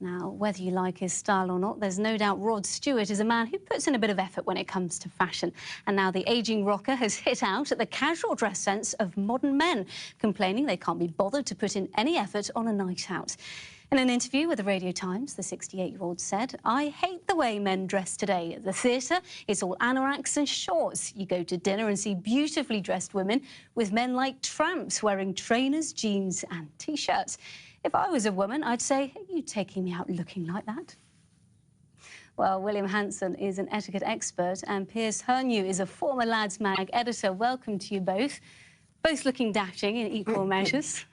Now, whether you like his style or not, there's no doubt Rod Stewart is a man who puts in a bit of effort when it comes to fashion. And now the ageing rocker has hit out at the casual dress sense of modern men, complaining they can't be bothered to put in any effort on a night out. In an interview with the Radio Times, the 68-year-old said, "I hate the way men dress today. At the theatre, it's all anoraks and shorts. You go to dinner and see beautifully dressed women with men like tramps wearing trainers, jeans and T-shirts. If I was a woman, I'd say, are you taking me out looking like that?" Well, William Hanson is an etiquette expert and Piers Hernu is a former Lads Mag editor. Welcome to you both. Both looking dashing in equal measures.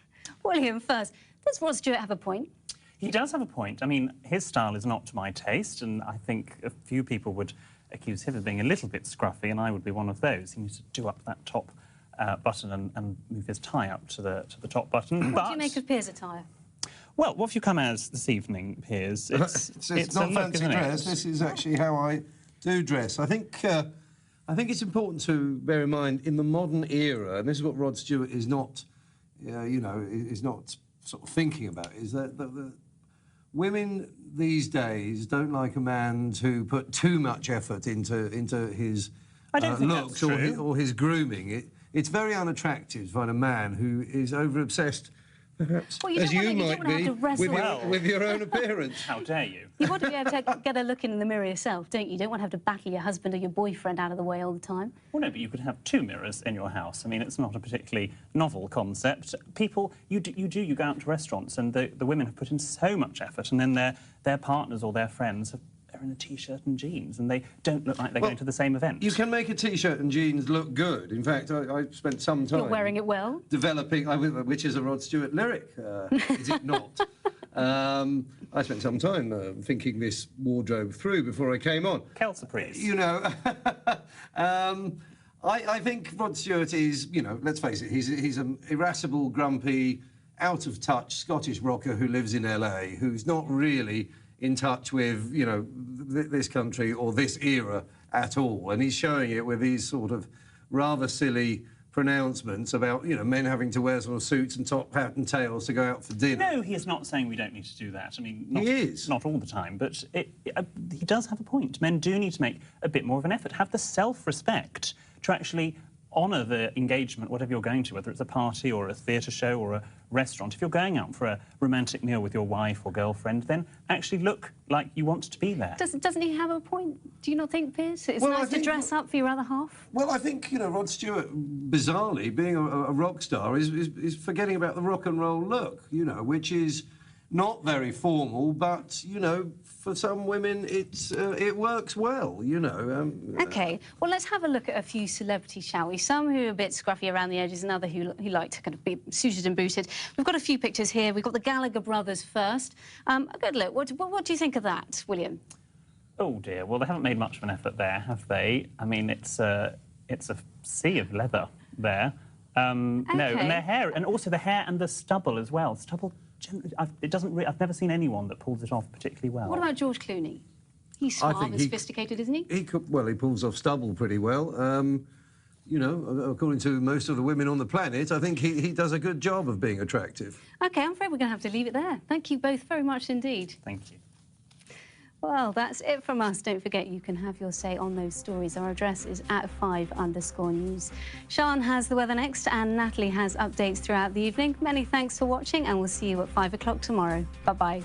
William first. Does Rod Stewart have a point? He does have a point. I mean, his style is not to my taste, and I think a few people would accuse him of being a little bit scruffy, and I would be one of those. He needs to do up that top button and move his tie up to the top button. What do you make of Piers' attire? Well, what have you come as this evening, Piers? It's not fancy dress. This is actually how I do dress. I think it's important to bear in mind in the modern era, and this is what Rod Stewart is not, is not sort of thinking about, is that the women these days don't like a man to put too much effort into his looks or his grooming. It's very unattractive to find a man who is over-obsessed, perhaps, well, as you might be, with your own appearance. How dare you? You want to be able to get a look in the mirror yourself, don't you? You don't want to have to battle your husband or your boyfriend out of the way all the time. Well, no, but you could have two mirrors in your house. I mean, it's not a particularly novel concept. People, you go out to restaurants and the women have put in so much effort, and then their partners or their friends they're in a T-shirt and jeans, and they don't look like they're going to the same event. You can make a T-shirt and jeans look good. In fact, I spent some time... You're wearing it well. ...developing, which is a Rod Stewart lyric, is it not? I spent some time thinking this wardrobe through before I came on. Quelle surprise. You know, I think Rod Stewart is, let's face it, he's an irascible, grumpy, out-of-touch Scottish rocker who lives in LA, who's not really in touch with, this country or this era at all. And he's showing it with these sort of rather silly pronouncements about, men having to wear sort of suits and top hat and tails to go out for dinner. No, he is not saying we don't need to do that. I mean, not all the time, but he does have a point. Men do need to make a bit more of an effort, have the self-respect to actually honour the engagement, whatever you're going to, whether it's a party or a theatre show or a restaurant. If you're going out for a romantic meal with your wife or girlfriend, then actually look like you want to be there. Doesn't he have a point? Do you not think, Piers? It's nice to dress up for your other half? Well, I think, Rod Stewart, bizarrely, being a rock star, is forgetting about the rock and roll look, which is not very formal, but, for some women, it works well, OK, well, let's have a look at a few celebrities, shall we? Some who are a bit scruffy around the edges and other who like to kind of be suited and booted. We've got a few pictures here. We've got the Gallagher brothers first. A good look. What do you think of that, William? Oh, dear. Well, they haven't made much of an effort there, have they? I mean, it's a sea of leather there. No, and their hair, and also the hair and the stubble as well. Stubble... I've never seen anyone that pulls it off particularly well. What about George Clooney? He's smart and sophisticated, isn't he? He pulls off stubble pretty well. According to most of the women on the planet, I think he does a good job of being attractive. OK, I'm afraid we're going to have to leave it there. Thank you both very much indeed. Thank you. Well, that's it from us. Don't forget you can have your say on those stories. Our address is @5_news. Sian has the weather next and Natalie has updates throughout the evening. Many thanks for watching and we'll see you at 5 o'clock tomorrow. Bye-bye.